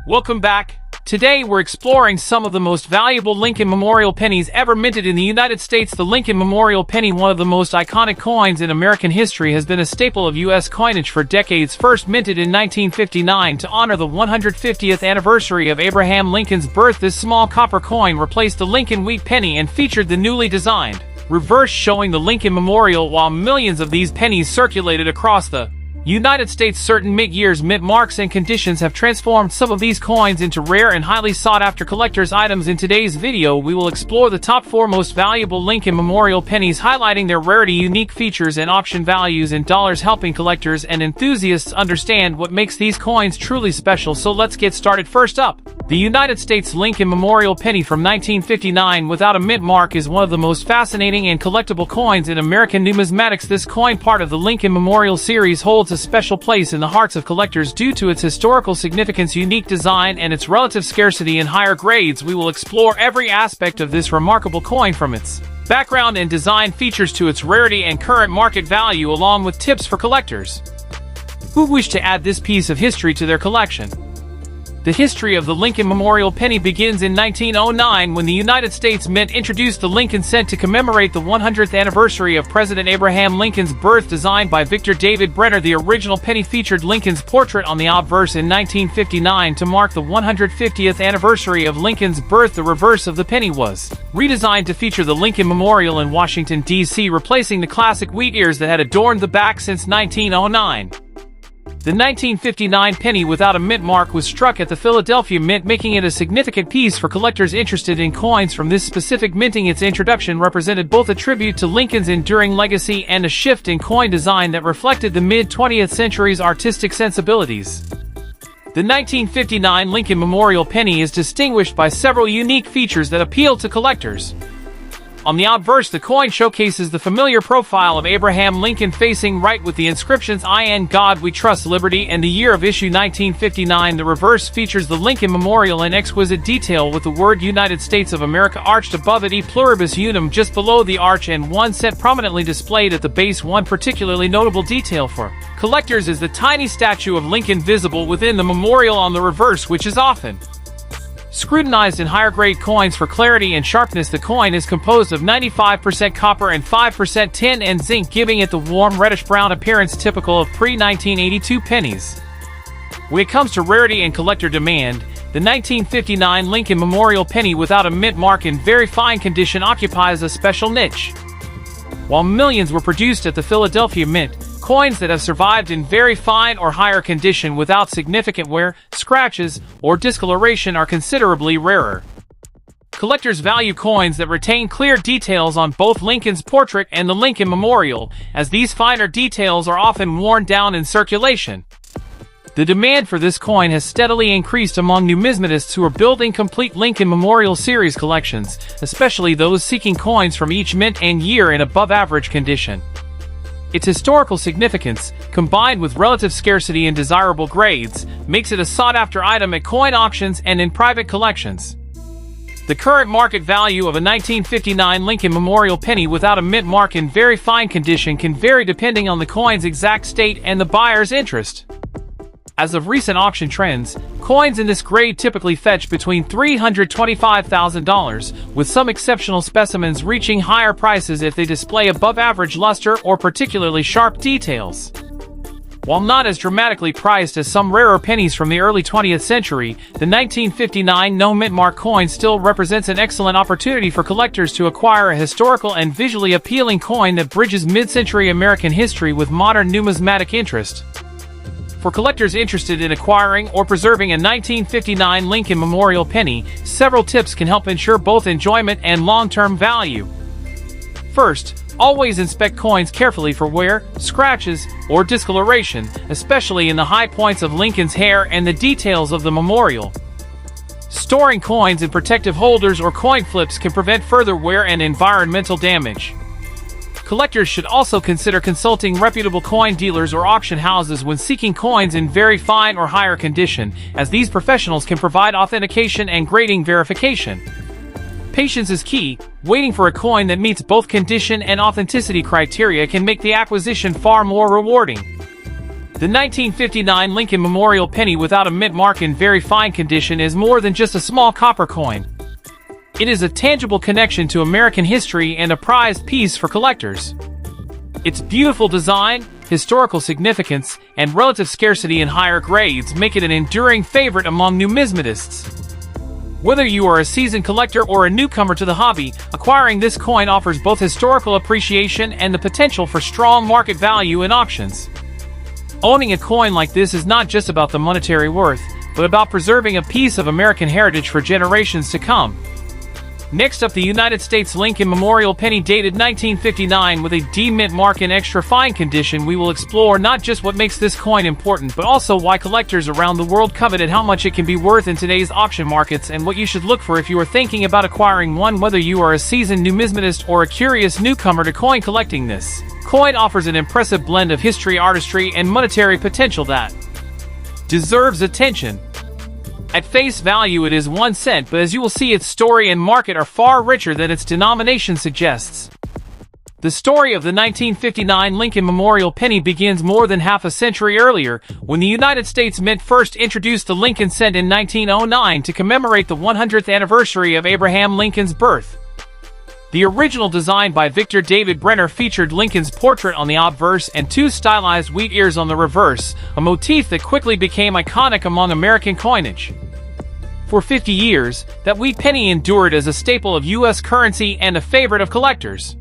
Welcome back. Today we're exploring some of the most valuable Lincoln Memorial pennies ever minted in the United States. The Lincoln Memorial penny, one of the most iconic coins in American history, has been a staple of U.S. coinage for decades. First minted in 1959 to honor the 150th anniversary of Abraham Lincoln's birth, this small copper coin replaced the Lincoln wheat penny and featured the newly designed reverse showing the Lincoln Memorial. While millions of these pennies circulated across the United States, certain years, mint marks, and conditions have transformed some of these coins into rare and highly sought-after collector's items. In today's video, we will explore the top 4 most valuable Lincoln Memorial pennies, highlighting their rarity, unique features, and auction values in dollars, helping collectors and enthusiasts understand what makes these coins truly special. So let's get started. First up, the United States Lincoln Memorial penny from 1959 without a mint mark is one of the most fascinating and collectible coins in American numismatics. This coin, part of the Lincoln Memorial series, holds a special place in the hearts of collectors due to its historical significance, unique design, and its relative scarcity in higher grades. We will explore every aspect of this remarkable coin, from its background and design features to its rarity and current market value, along with tips for collectors who wish to add this piece of history to their collection. The history of the Lincoln Memorial penny begins in 1909 when the United States Mint introduced the Lincoln cent to commemorate the 100th anniversary of President Abraham Lincoln's birth. Designed by Victor David Brenner, the original penny featured Lincoln's portrait on the obverse. In 1959, to mark the 150th anniversary of Lincoln's birth, the reverse of the penny was redesigned to feature the Lincoln Memorial in Washington, D.C., replacing the classic wheat ears that had adorned the back since 1909. The 1959 penny without a mint mark was struck at the Philadelphia Mint, making it a significant piece for collectors interested in coins from this specific minting. Its introduction represented both a tribute to Lincoln's enduring legacy and a shift in coin design that reflected the mid-20th century's artistic sensibilities. The 1959 Lincoln Memorial penny is distinguished by several unique features that appeal to collectors. On the obverse, the coin showcases the familiar profile of Abraham Lincoln facing right with the inscriptions "In God We Trust, Liberty," and the year of issue 1959. The reverse features the Lincoln Memorial in exquisite detail with the word United States of America arched above it, E pluribus unum just below the arch, and 1 cent prominently displayed at the base. One particularly notable detail for collectors is the tiny statue of Lincoln visible within the memorial on the reverse, which is often scrutinized in higher grade coins for clarity and sharpness. The coin is composed of 95% copper and 5% tin and zinc, giving it the warm reddish-brown appearance typical of pre-1982 pennies. When it comes to rarity and collector demand, the 1959 Lincoln Memorial penny without a mint mark in very fine condition occupies a special niche. While millions were produced at the Philadelphia Mint, coins that have survived in very fine or higher condition without significant wear, scratches, or discoloration are considerably rarer. Collectors value coins that retain clear details on both Lincoln's portrait and the Lincoln Memorial, as these finer details are often worn down in circulation. The demand for this coin has steadily increased among numismatists who are building complete Lincoln Memorial series collections, especially those seeking coins from each mint and year in above-average condition. Its historical significance, combined with relative scarcity and desirable grades, makes it a sought-after item at coin auctions and in private collections. The current market value of a 1959 Lincoln Memorial penny without a mint mark in very fine condition can vary depending on the coin's exact state and the buyer's interest. As of recent auction trends, coins in this grade typically fetch between $325,000, with some exceptional specimens reaching higher prices if they display above-average luster or particularly sharp details. While not as dramatically priced as some rarer pennies from the early 20th century, the 1959 no-mint mark coin still represents an excellent opportunity for collectors to acquire a historical and visually appealing coin that bridges mid-century American history with modern numismatic interest. For collectors interested in acquiring or preserving a 1959 Lincoln Memorial penny, several tips can help ensure both enjoyment and long-term value. First, always inspect coins carefully for wear, scratches, or discoloration, especially in the high points of Lincoln's hair and the details of the memorial. Storing coins in protective holders or coin flips can prevent further wear and environmental damage. Collectors should also consider consulting reputable coin dealers or auction houses when seeking coins in very fine or higher condition, as these professionals can provide authentication and grading verification. Patience is key. Waiting for a coin that meets both condition and authenticity criteria can make the acquisition far more rewarding. The 1959 Lincoln Memorial Penny without a mint mark in very fine condition is more than just a small copper coin. It is a tangible connection to American history and a prized piece for collectors. Its beautiful design, historical significance, and relative scarcity in higher grades make it an enduring favorite among numismatists. Whether you are a seasoned collector or a newcomer to the hobby, acquiring this coin offers both historical appreciation and the potential for strong market value in auctions. Owning a coin like this is not just about the monetary worth, but about preserving a piece of American heritage for generations to come. Next up, the United States Lincoln Memorial Penny dated 1959 with a D mint mark in extra fine condition. We will explore not just what makes this coin important, but also why collectors around the world covet it, how much it can be worth in today's auction markets, and what you should look for if you are thinking about acquiring one. Whether you are a seasoned numismatist or a curious newcomer to coin collecting, this coin offers an impressive blend of history, artistry, and monetary potential that deserves attention. At face value, it is 1 cent, but as you will see, its story and market are far richer than its denomination suggests. The story of the 1959 Lincoln Memorial Penny begins more than half a century earlier, when the United States Mint first introduced the Lincoln cent in 1909 to commemorate the 100th anniversary of Abraham Lincoln's birth. The original design by Victor David Brenner featured Lincoln's portrait on the obverse and 2 stylized wheat ears on the reverse, a motif that quickly became iconic among American coinage. For 50 years, that wheat penny endured as a staple of U.S. currency and a favorite of collectors.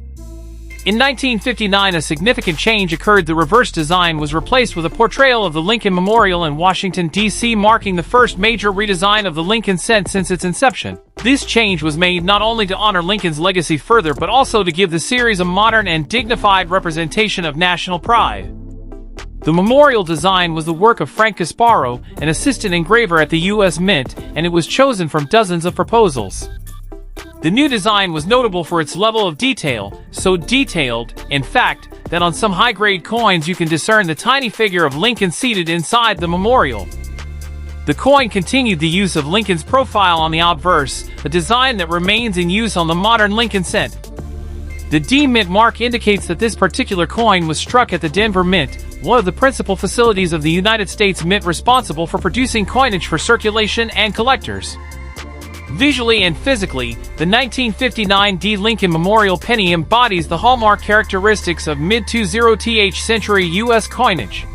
In 1959, a significant change occurred. The reverse design was replaced with a portrayal of the Lincoln Memorial in Washington, D.C., marking the first major redesign of the Lincoln cent since its inception. This change was made not only to honor Lincoln's legacy further, but also to give the series a modern and dignified representation of national pride. The memorial design was the work of Frank Gasparo, an assistant engraver at the U.S. Mint, and it was chosen from dozens of proposals. The new design was notable for its level of detail, so detailed, in fact, that on some high-grade coins you can discern the tiny figure of Lincoln seated inside the memorial. The coin continued the use of Lincoln's profile on the obverse, a design that remains in use on the modern Lincoln cent. The D Mint mark indicates that this particular coin was struck at the Denver Mint, one of the principal facilities of the United States Mint responsible for producing coinage for circulation and collectors. Visually and physically, the 1959 D Lincoln Memorial Penny embodies the hallmark characteristics of mid-20th century U.S. coinage.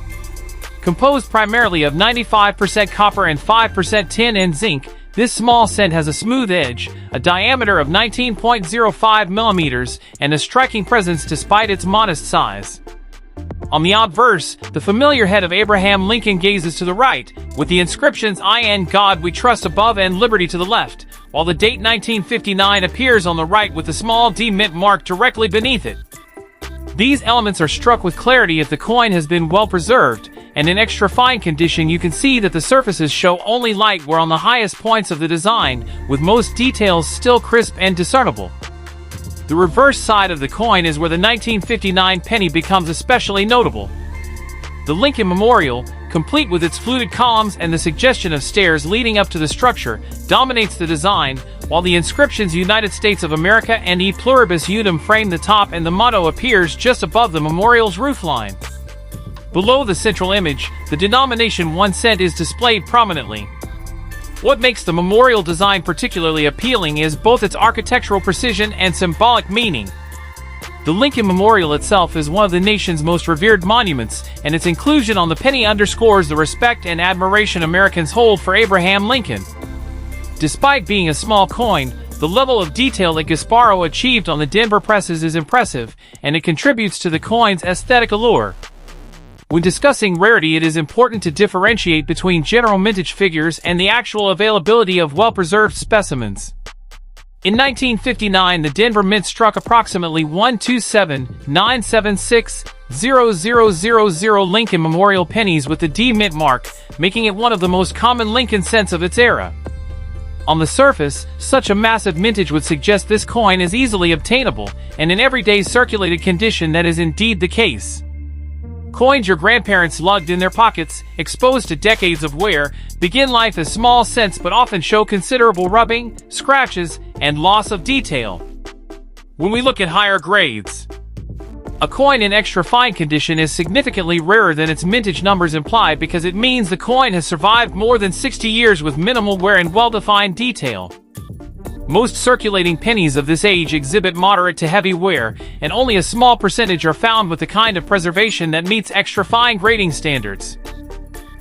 Composed primarily of 95% copper and 5% tin and zinc, this small cent has a smooth edge, a diameter of 19.05 millimeters, and a striking presence despite its modest size. On the obverse, the familiar head of Abraham Lincoln gazes to the right, with the inscriptions "I and God We Trust" above and "Liberty" to the left, while the date 1959 appears on the right with the small D Mint mark directly beneath it. These elements are struck with clarity if the coin has been well preserved, and in extra fine condition you can see that the surfaces show only light where on the highest points of the design, with most details still crisp and discernible. The reverse side of the coin is where the 1959 penny becomes especially notable. The Lincoln Memorial, complete with its fluted columns and the suggestion of stairs leading up to the structure, dominates the design, while the inscriptions "United States of America" and "E Pluribus Unum" frame the top, and the motto appears just above the memorial's roofline. Below the central image, the denomination 1 cent is displayed prominently. What makes the memorial design particularly appealing is both its architectural precision and symbolic meaning. The Lincoln Memorial itself is one of the nation's most revered monuments, and its inclusion on the penny underscores the respect and admiration Americans hold for Abraham Lincoln. Despite being a small coin, the level of detail that Gasparo achieved on the Denver presses is impressive, and it contributes to the coin's aesthetic allure. When discussing rarity, it is important to differentiate between general mintage figures and the actual availability of well-preserved specimens. In 1959, the Denver Mint struck approximately 127,976,0000 Lincoln Memorial pennies with the D Mint mark, making it one of the most common Lincoln cents of its era. On the surface, such a massive mintage would suggest this coin is easily obtainable, and in everyday circulated condition that is indeed the case. Coins your grandparents lugged in their pockets, exposed to decades of wear, begin life as small cents but often show considerable rubbing, scratches, and loss of detail. When we look at higher grades, A coin in extra fine condition is significantly rarer than its mintage numbers imply because it means the coin has survived more than 60 years with minimal wear and well-defined detail. Most circulating pennies of this age exhibit moderate to heavy wear, and only a small percentage are found with the kind of preservation that meets extra fine grading standards.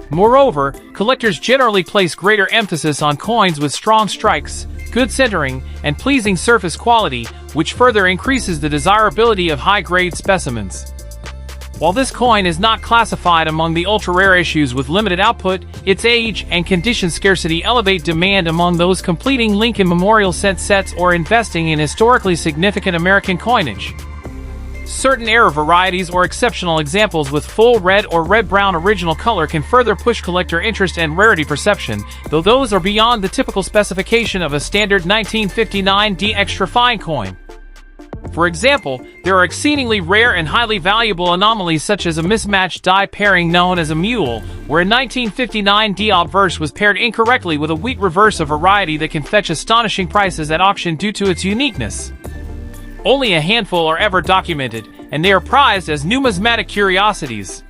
Moreover, collectors generally place greater emphasis on coins with strong strikes, good centering, and pleasing surface quality, which further increases the desirability of high-grade specimens. While this coin is not classified among the ultra-rare issues with limited output, its age and condition scarcity elevate demand among those completing Lincoln Memorial cent sets or investing in historically significant American coinage. Certain error varieties or exceptional examples with full red or red-brown original color can further push collector interest and rarity perception, though those are beyond the typical specification of a standard 1959D extra fine coin. For example, there are exceedingly rare and highly valuable anomalies such as a mismatched die pairing known as a mule, where a 1959D obverse was paired incorrectly with a wheat reverse, a variety that can fetch astonishing prices at auction due to its uniqueness. Only a handful are ever documented, and they are prized as numismatic curiosities.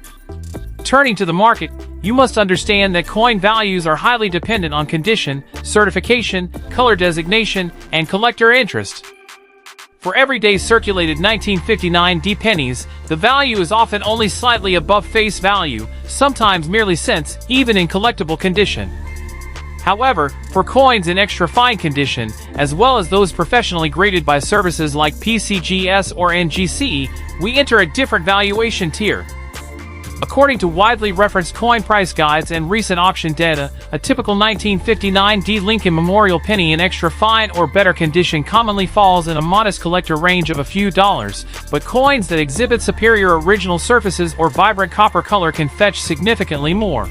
Turning to the market, you must understand that coin values are highly dependent on condition, certification, color designation, and collector interest. For everyday circulated 1959D pennies, the value is often only slightly above face value, sometimes merely cents, even in collectible condition. However, for coins in extra fine condition, as well as those professionally graded by services like PCGS or NGC, we enter a different valuation tier. According to widely referenced coin price guides and recent auction data, a typical 1959D Lincoln Memorial penny in extra fine or better condition commonly falls in a modest collector range of a few dollars, but coins that exhibit superior original surfaces or vibrant copper color can fetch significantly more.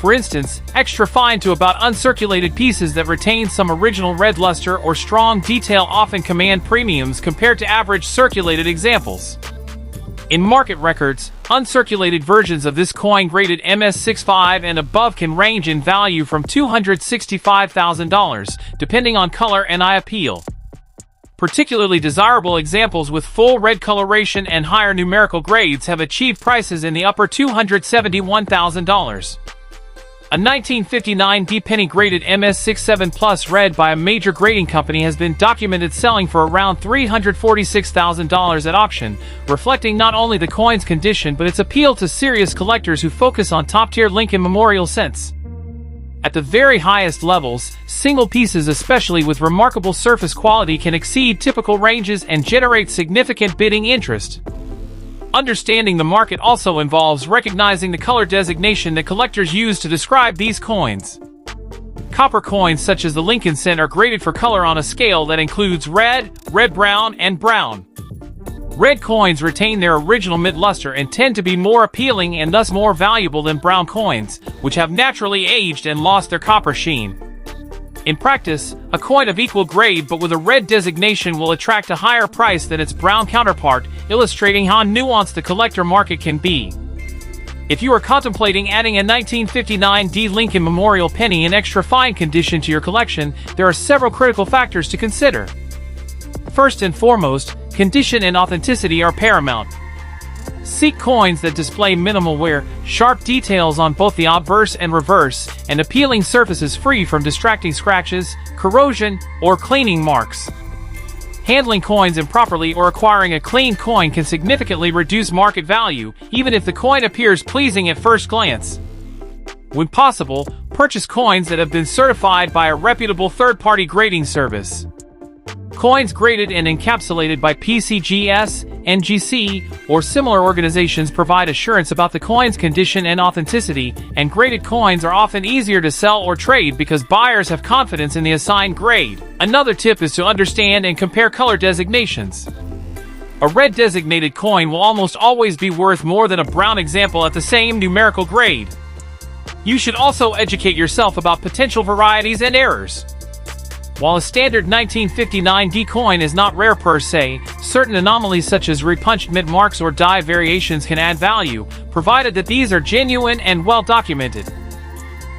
For instance, extra fine to about uncirculated pieces that retain some original red luster or strong detail often command premiums compared to average circulated examples. In market records, uncirculated versions of this coin graded MS65 and above can range in value from $265,000, depending on color and eye appeal. Particularly desirable examples with full red coloration and higher numerical grades have achieved prices in the upper $271,000. A 1959D penny graded MS67 Plus red by a major grading company has been documented selling for around $346,000 at auction, reflecting not only the coin's condition but its appeal to serious collectors who focus on top-tier Lincoln Memorial cents. At the very highest levels, single pieces especially with remarkable surface quality can exceed typical ranges and generate significant bidding interest. Understanding the market also involves recognizing the color designation that collectors use to describe these coins. Copper coins such as the Lincoln cent are graded for color on a scale that includes red, red-brown, and brown. Red coins retain their original mid-luster and tend to be more appealing and thus more valuable than brown coins, which have naturally aged and lost their copper sheen. In practice, a coin of equal grade but with a red designation will attract a higher price than its brown counterpart, illustrating how nuanced the collector market can be. If you are contemplating adding a 1959D Lincoln Memorial penny in extra fine condition to your collection, there are several critical factors to consider. First and foremost, condition and authenticity are paramount. Seek coins that display minimal wear, sharp details on both the obverse and reverse, and appealing surfaces free from distracting scratches, corrosion, or cleaning marks. Handling coins improperly or acquiring a clean coin can significantly reduce market value, even if the coin appears pleasing at first glance. When possible, purchase coins that have been certified by a reputable third-party grading service. Coins graded and encapsulated by PCGS, NGC, or similar organizations provide assurance about the coin's condition and authenticity, and graded coins are often easier to sell or trade because buyers have confidence in the assigned grade. Another tip is to understand and compare color designations. A red designated coin will almost always be worth more than a brown example at the same numerical grade. You should also educate yourself about potential varieties and errors. While a standard 1959D coin is not rare per se, certain anomalies such as repunched mint marks or die variations can add value, provided that these are genuine and well documented.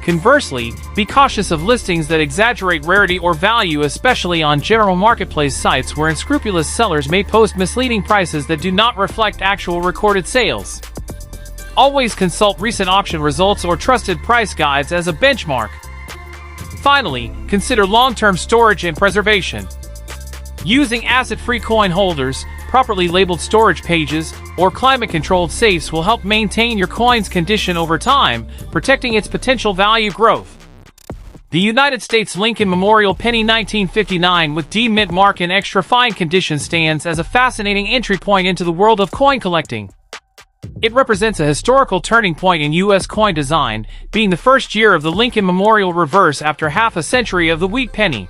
Conversely, be cautious of listings that exaggerate rarity or value, especially on general marketplace sites where unscrupulous sellers may post misleading prices that do not reflect actual recorded sales. Always consult recent auction results or trusted price guides as a benchmark. Finally, consider long-term storage and preservation. Using acid-free coin holders, properly labeled storage pages, or climate-controlled safes will help maintain your coin's condition over time, protecting its potential value growth. The United States Lincoln Memorial Penny 1959 with D mint mark in extra fine condition stands as a fascinating entry point into the world of coin collecting. It represents a historical turning point in U.S. coin design, being the first year of the Lincoln Memorial reverse after half a century of the wheat penny.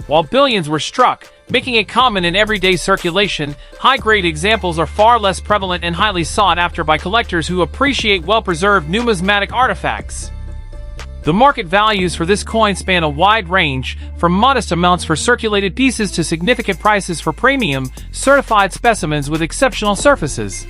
While billions were struck, making it common in everyday circulation, high-grade examples are far less prevalent and highly sought after by collectors who appreciate well-preserved numismatic artifacts. The market values for this coin span a wide range, from modest amounts for circulated pieces to significant prices for premium, certified specimens with exceptional surfaces.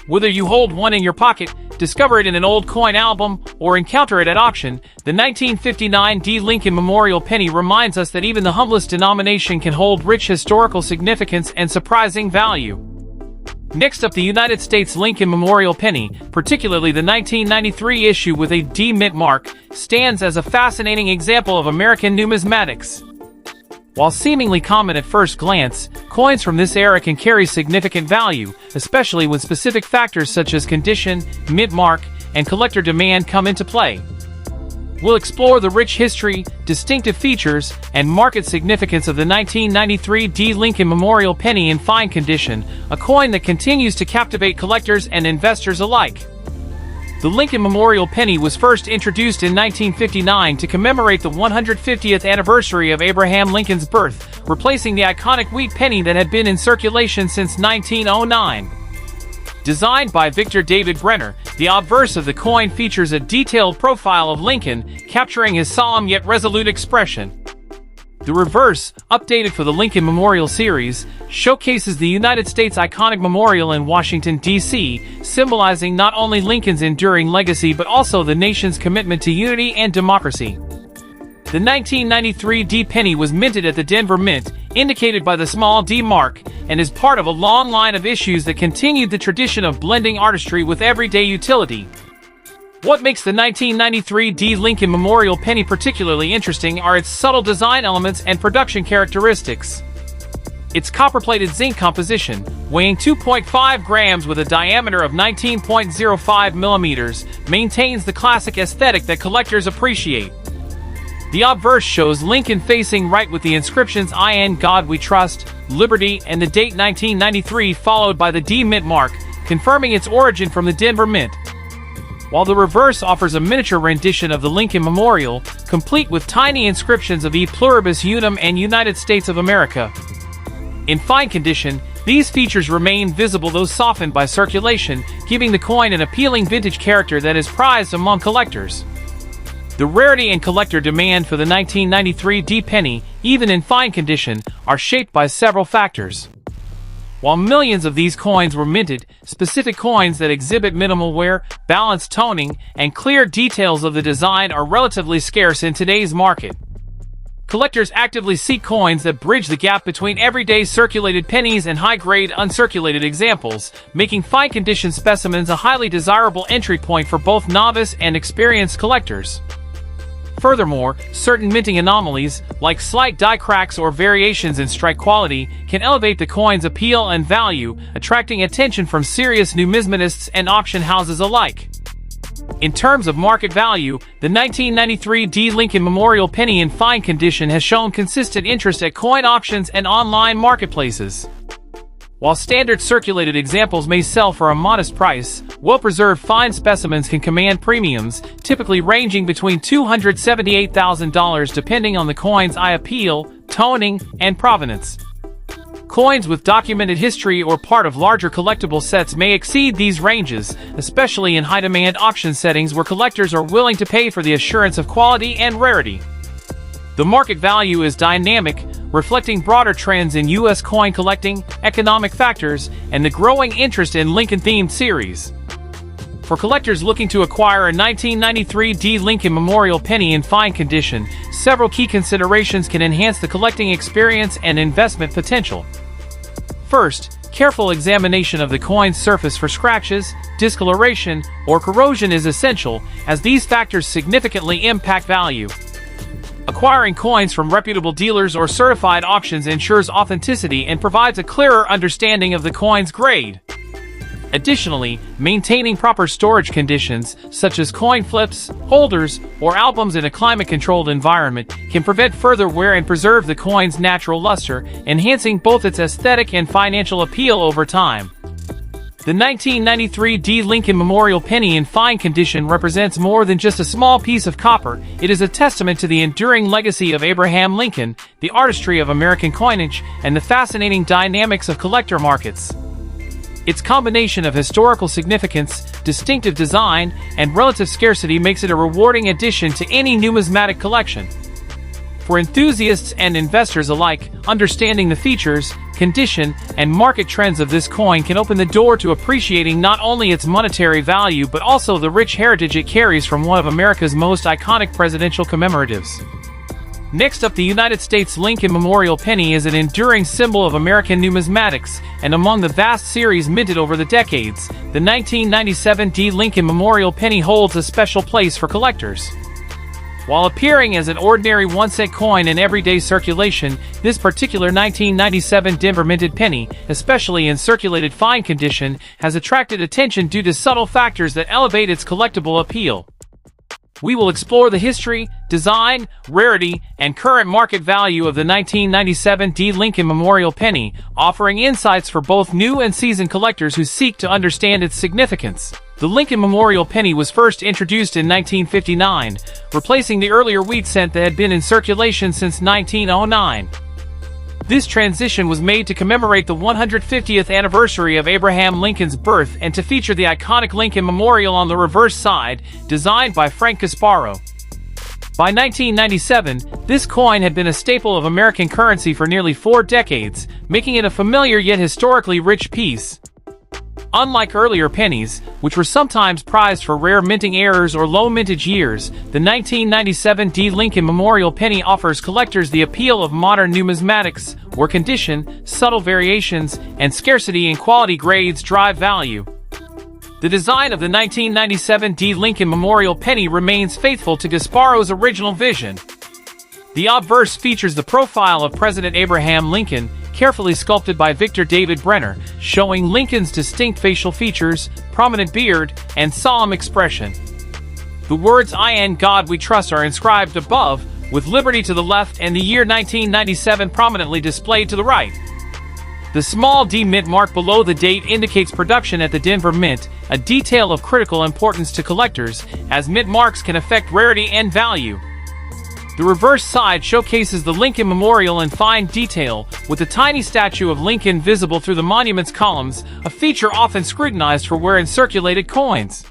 Whether you hold one in your pocket, discover it in an old coin album, or encounter it at auction, the 1959 D Lincoln Memorial Penny reminds us that even the humblest denomination can hold rich historical significance and surprising value. Next up, the United States Lincoln Memorial Penny, particularly the 1993 issue with a D mint mark, stands as a fascinating example of American numismatics. While seemingly common at first glance, coins from this era can carry significant value, especially when specific factors such as condition, mint mark, and collector demand come into play. We'll explore the rich history, distinctive features, and market significance of the 1993 D Lincoln Memorial Penny in fine condition, a coin that continues to captivate collectors and investors alike. The Lincoln Memorial Penny was first introduced in 1959 to commemorate the 150th anniversary of Abraham Lincoln's birth, replacing the iconic wheat penny that had been in circulation since 1909. Designed by Victor David Brenner, the obverse of the coin features a detailed profile of Lincoln, capturing his solemn yet resolute expression. The reverse, updated for the Lincoln Memorial Series, showcases the United States' iconic memorial in Washington, D.C., symbolizing not only Lincoln's enduring legacy but also the nation's commitment to unity and democracy. The 1993 D penny was minted at the Denver Mint, indicated by the small D mark, and is part of a long line of issues that continued the tradition of blending artistry with everyday utility. What makes the 1993 D Lincoln Memorial Penny particularly interesting are its subtle design elements and production characteristics. Its copper-plated zinc composition, weighing 2.5 grams with a diameter of 19.05 millimeters, maintains the classic aesthetic that collectors appreciate. The obverse shows Lincoln facing right with the inscriptions "In God We Trust," "Liberty," and the date 1993, followed by the D mint mark, confirming its origin from the Denver Mint. While the reverse offers a miniature rendition of the Lincoln Memorial, complete with tiny inscriptions of E Pluribus Unum and United States of America. In fine condition, these features remain visible though softened by circulation, giving the coin an appealing vintage character that is prized among collectors. The rarity and collector demand for the 1993 D penny, even in fine condition, are shaped by several factors. While millions of these coins were minted, specific coins that exhibit minimal wear, balanced toning, and clear details of the design are relatively scarce in today's market. Collectors actively seek coins that bridge the gap between everyday circulated pennies and high-grade uncirculated examples, making fine-condition specimens a highly desirable entry point for both novice and experienced collectors. Furthermore, certain minting anomalies, like slight die cracks or variations in strike quality, can elevate the coin's appeal and value, attracting attention from serious numismatists and auction houses alike. In terms of market value, the 1993 D Lincoln Memorial Penny in fine condition has shown consistent interest at coin auctions and online marketplaces. While standard circulated examples may sell for a modest price, well-preserved fine specimens can command premiums, typically ranging between $278,000 depending on the coin's eye appeal, toning, and provenance. Coins with documented history or part of larger collectible sets may exceed these ranges, especially in high-demand auction settings where collectors are willing to pay for the assurance of quality and rarity. The market value is dynamic, reflecting broader trends in U.S. coin collecting, economic factors, and the growing interest in Lincoln-themed series. For collectors looking to acquire a 1993 D. Lincoln Memorial penny in fine condition, several key considerations can enhance the collecting experience and investment potential. First, careful examination of the coin's surface for scratches, discoloration, or corrosion is essential, as these factors significantly impact value. Acquiring coins from reputable dealers or certified auctions ensures authenticity and provides a clearer understanding of the coin's grade. Additionally, maintaining proper storage conditions, such as coin flips, holders, or albums in a climate-controlled environment, can prevent further wear and preserve the coin's natural luster, enhancing both its aesthetic and financial appeal over time. The 1993 D. Lincoln Memorial penny in fine condition represents more than just a small piece of copper. It is a testament to the enduring legacy of Abraham Lincoln, the artistry of American coinage, and the fascinating dynamics of collector markets. Its combination of historical significance, distinctive design, and relative scarcity makes it a rewarding addition to any numismatic collection. For enthusiasts and investors alike, understanding the features, condition, and market trends of this coin can open the door to appreciating not only its monetary value but also the rich heritage it carries from one of America's most iconic presidential commemoratives. Next up, the United States Lincoln Memorial penny is an enduring symbol of American numismatics, and among the vast series minted over the decades, the 1997 D. Lincoln Memorial penny holds a special place for collectors. While appearing as an ordinary 1-cent coin in everyday circulation, this particular 1997 Denver-minted penny, especially in circulated fine condition, has attracted attention due to subtle factors that elevate its collectible appeal. We will explore the history, design, rarity, and current market value of the 1997 D. Lincoln Memorial penny, offering insights for both new and seasoned collectors who seek to understand its significance. The Lincoln Memorial penny was first introduced in 1959, replacing the earlier wheat cent that had been in circulation since 1909. This transition was made to commemorate the 150th anniversary of Abraham Lincoln's birth and to feature the iconic Lincoln Memorial on the reverse side, designed by Frank Gasparo. By 1997, this coin had been a staple of American currency for nearly 4 decades, making it a familiar yet historically rich piece. Unlike earlier pennies, which were sometimes prized for rare minting errors or low mintage years, the 1997 D. Lincoln Memorial penny offers collectors the appeal of modern numismatics, where condition, subtle variations, and scarcity in quality grades drive value. The design of the 1997 D. Lincoln Memorial penny remains faithful to Gasparo's original vision. The obverse features the profile of President Abraham Lincoln, carefully sculpted by Victor David Brenner, showing Lincoln's distinct facial features, prominent beard, and solemn expression. The words "I and God we trust" are inscribed above, with liberty to the left and the year 1997 prominently displayed to the right. The small D mint mark below the date indicates production at the Denver Mint, a detail of critical importance to collectors, as mint marks can affect rarity and value. The reverse side showcases the Lincoln Memorial in fine detail, with a tiny statue of Lincoln visible through the monument's columns, a feature often scrutinized for wear in circulated coins.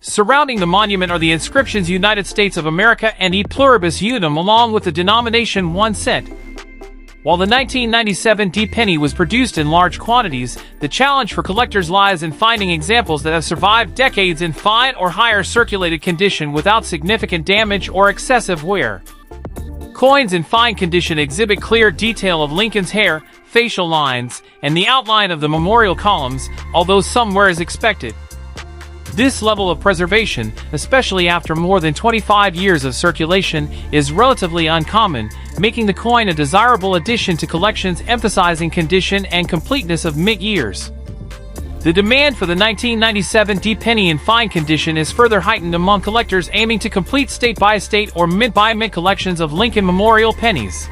Surrounding the monument are the inscriptions "United States of America" and "E Pluribus Unum" along with the denomination 1 cent. While the 1997 D penny was produced in large quantities, the challenge for collectors lies in finding examples that have survived decades in fine or higher circulated condition without significant damage or excessive wear. Coins in fine condition exhibit clear detail of Lincoln's hair, facial lines, and the outline of the memorial columns, although some wear is expected. This level of preservation, especially after more than 25 years of circulation, is relatively uncommon, making the coin a desirable addition to collections emphasizing condition and completeness of mint years. The demand for the 1997 D penny in fine condition is further heightened among collectors aiming to complete state-by-state or mint-by-mint collections of Lincoln Memorial pennies.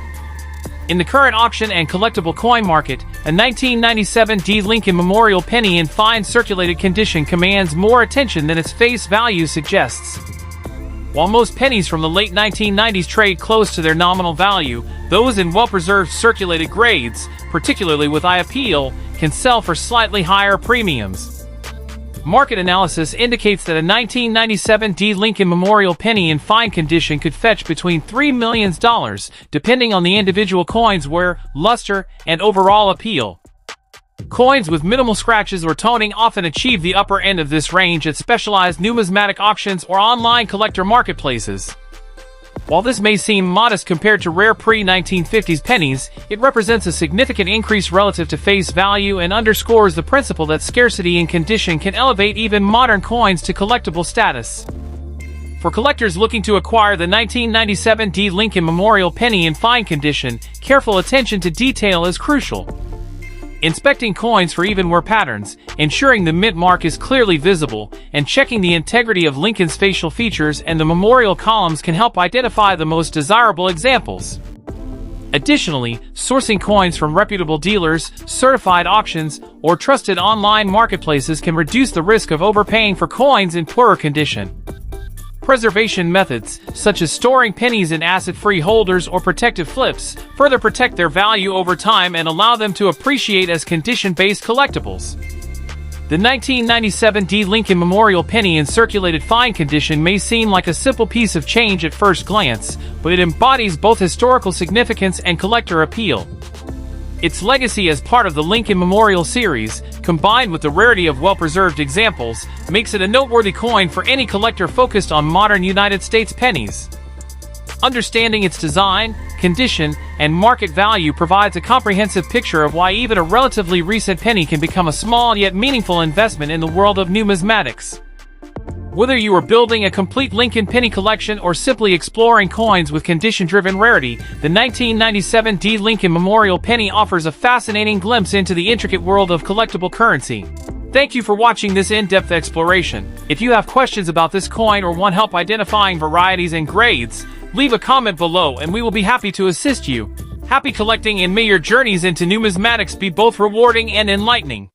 In the current auction and collectible coin market, a 1997 D Lincoln Memorial penny in fine circulated condition commands more attention than its face value suggests. While most pennies from the late 1990s trade close to their nominal value, those in well-preserved circulated grades, particularly with eye appeal, can sell for slightly higher premiums. Market analysis indicates that a 1997 D Lincoln Memorial penny in fine condition could fetch between $3 million, depending on the individual coin's wear, luster, and overall appeal. Coins with minimal scratches or toning often achieve the upper end of this range at specialized numismatic auctions or online collector marketplaces. While this may seem modest compared to rare pre-1950s pennies, it represents a significant increase relative to face value and underscores the principle that scarcity and condition can elevate even modern coins to collectible status. For collectors looking to acquire the 1997 D. Lincoln Memorial penny in fine condition, careful attention to detail is crucial. Inspecting coins for even wear patterns, ensuring the mint mark is clearly visible, and checking the integrity of Lincoln's facial features and the memorial columns can help identify the most desirable examples. Additionally, sourcing coins from reputable dealers, certified auctions, or trusted online marketplaces can reduce the risk of overpaying for coins in poorer condition. Preservation methods, such as storing pennies in acid-free holders or protective flips, further protect their value over time and allow them to appreciate as condition-based collectibles. The 1997 D. Lincoln Memorial penny in circulated fine condition may seem like a simple piece of change at first glance, but it embodies both historical significance and collector appeal. Its legacy as part of the Lincoln Memorial series, combined with the rarity of well-preserved examples, makes it a noteworthy coin for any collector focused on modern United States pennies. Understanding its design, condition, and market value provides a comprehensive picture of why even a relatively recent penny can become a small yet meaningful investment in the world of numismatics. Whether you are building a complete Lincoln penny collection or simply exploring coins with condition-driven rarity, the 1997 D. Lincoln Memorial penny offers a fascinating glimpse into the intricate world of collectible currency. Thank you for watching this in-depth exploration. If you have questions about this coin or want help identifying varieties and grades, leave a comment below and we will be happy to assist you. Happy collecting and may your journeys into numismatics be both rewarding and enlightening.